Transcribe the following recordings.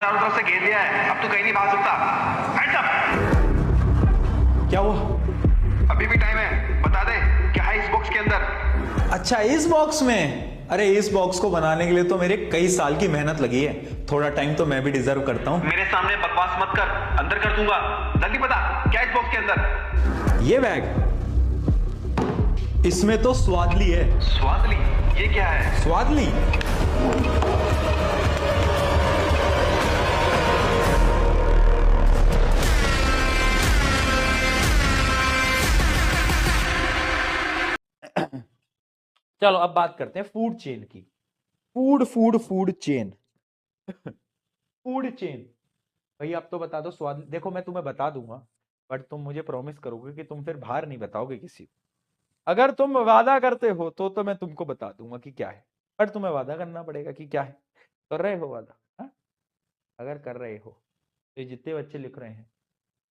चारों तरफ से घेर लिया है, अब तू कहीं नहीं भाग सकता। Hands up. क्या हुआ? अभी भी टाइम है, बता दे क्या है इस बॉक्स के अंदर। अच्छा, इस बॉक्स में? अरे इस बॉक्स को बनाने के लिए तो मेरे कई साल की मेहनत लगी है। थोड़ा टाइम तो मैं भी डिजर्व करता हूँ। मेरे सामने बकवास मत कर, अंदर कर दूंगा। जल्दी बता क्या है इस बॉक्स के अंदर। ये बैग, इसमें तो स्वादली है। स्वादली? ये क्या है? स्वादली? चलो अब बात करते हैं फूड चेन की। Food chain. Food chain. भाई अब तो बता दो स्वाद। देखो मैं तुम्हें बता दूंगा, बट तुम मुझे प्रॉमिस करोगे कि तुम फिर बाहर नहीं बताओगे किसी को। अगर तुम वादा करते हो तो मैं तुमको बता दूंगा कि क्या है, बट तुम्हें वादा करना पड़ेगा कि क्या है। कर रहे हो वादा? हाँ? अगर कर रहे हो तो ये जितने बच्चे लिख रहे हैं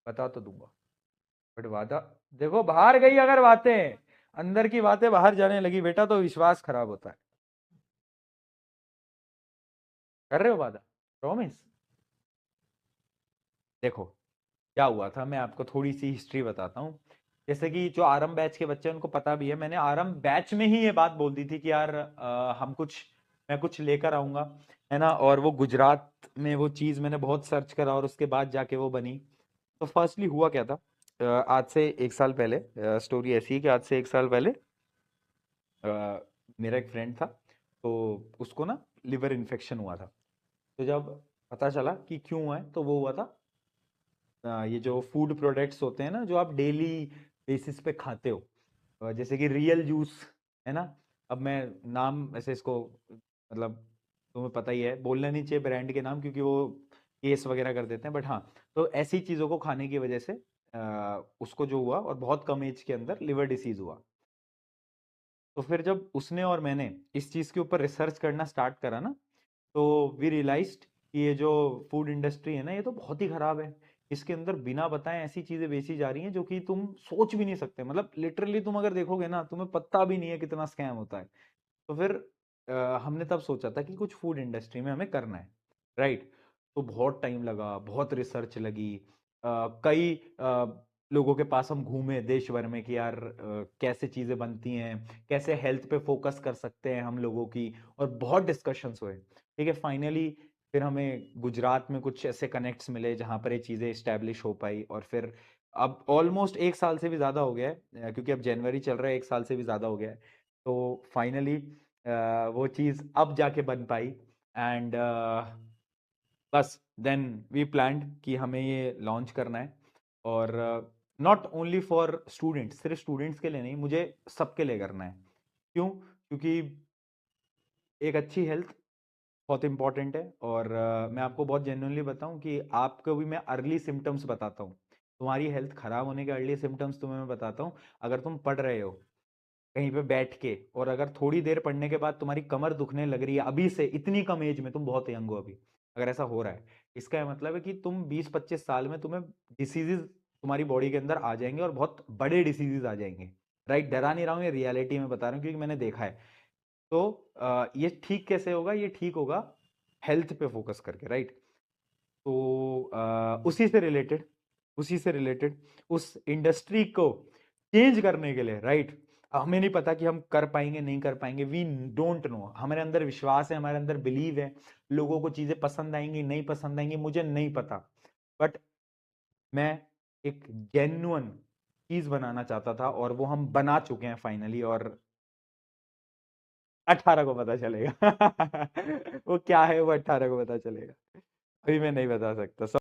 बता तो दूंगा, बट वादा। देखो बाहर गई अगर बातें, अंदर की बातें बाहर जाने लगी बेटा तो विश्वास खराब होता है। कर रहे हो वादा? प्रॉमिस? देखो क्या हुआ था, मैं आपको थोड़ी सी हिस्ट्री बताता हूँ। जैसे कि जो आरंभ बैच के बच्चे हैं उनको पता भी है, मैंने आरंभ बैच में ही ये बात बोल दी थी कि यार मैं कुछ लेकर आऊंगा, है ना। और वो गुजरात में वो चीज मैंने बहुत सर्च करा और उसके बाद जाके वो बनी। तो फर्स्टली हुआ क्या था, आज से एक साल पहले, स्टोरी ऐसी है कि आज से एक साल पहले मेरा एक फ्रेंड था, तो उसको ना लिवर इन्फेक्शन हुआ था। तो जब पता चला कि क्यों हुआ है, तो वो हुआ था ये जो फूड प्रोडक्ट्स होते हैं ना जो आप डेली बेसिस पे खाते हो, जैसे कि रियल जूस, है ना। अब मैं नाम ऐसे इसको मतलब तुम्हें पता ही है, बोलना नहीं चाहिए ब्रांड के नाम क्योंकि वो केस वगैरह कर देते हैं, बट हाँ, तो ऐसी चीज़ों को खाने की वजह से उसको जो हुआ और बहुत कम एज के अंदर लिवर डिसीज हुआ। तो फिर जब उसने और मैंने इस चीज़ के ऊपर रिसर्च करना स्टार्ट करा ना, तो वी रियलाइज्ड कि ये जो फूड इंडस्ट्री है ना ये तो बहुत ही खराब है। इसके अंदर बिना बताए ऐसी चीजें बेची जा रही हैं जो कि तुम सोच भी नहीं सकते। मतलब लिटरली तुम अगर देखोगे ना तुम्हें पता भी नहीं है कितना स्कैम होता है। तो फिर हमने तब सोचा था कि कुछ फूड इंडस्ट्री में हमें करना है, राइट। तो बहुत टाइम लगा, बहुत रिसर्च लगी, कई लोगों के पास हम घूमे देश भर में कि यार कैसे चीजें बनती हैं, कैसे हेल्थ पे फोकस कर सकते हैं हम लोगों की, और बहुत डिस्कशंस हुए। ठीक है, फाइनली फिर हमें गुजरात में कुछ ऐसे कनेक्ट्स मिले जहां पर ये चीजें इस्टेब्लिश हो पाई, और फिर अब ऑलमोस्ट एक साल से भी ज्यादा हो गया है, क्योंकि अब जनवरी चल रहा है, एक साल से भी ज्यादा हो गया है। तो फाइनली वो चीज़ अब जाके बन पाई, एंड बस देन वी प्लान्ड कि हमें ये लॉन्च करना है। और नॉट ओनली फॉर स्टूडेंट्स, सिर्फ स्टूडेंट्स के लिए नहीं, मुझे सबके लिए करना है। क्यों? क्योंकि एक अच्छी हेल्थ बहुत इंपॉर्टेंट है, और मैं आपको बहुत जेन्युइनली बताऊं कि आपको भी मैं अर्ली सिम्टम्स बताता हूँ। तुम्हारी हेल्थ खराब होने के अर्ली सिम्टम्स तुम्हें मैं बताता हूँ। अगर तुम पढ़ रहे हो कहीं पे बैठ के, और अगर थोड़ी देर पढ़ने के बाद तुम्हारी कमर दुखने लग रही है अभी से, इतनी कम एज में, तुम बहुत यंग हो अभी, अगर ऐसा हो रहा है, इसका यह मतलब है कि तुम 20-25 साल में तुम्हें डिसीजेज तुम्हारी बॉडी के अंदर आ जाएंगे, और बहुत बड़े डिसीजेज आ जाएंगे। राइट, डरा नहीं रहा हूँ, ये रियलिटी में बता रहा हूँ क्योंकि मैंने देखा है। तो ये ठीक कैसे होगा? ये ठीक होगा हेल्थ पे फोकस करके, राइट। तो उसी से रिलेटेड उस इंडस्ट्री को चेंज करने के लिए, राइट, हमें नहीं पता कि हम कर पाएंगे नहीं कर पाएंगे, वी डोंट नो। हमारे अंदर विश्वास है, हमारे अंदर बिलीव है, लोगों को चीजें पसंद आएंगी नहीं पसंद आएंगी मुझे नहीं पता, बट मैं एक जेन्युइन चीज बनाना चाहता था, और वो हम बना चुके हैं फाइनली। और 18 को पता चलेगा वो क्या है, वो 18 को पता चलेगा, अभी मैं नहीं बता सकता।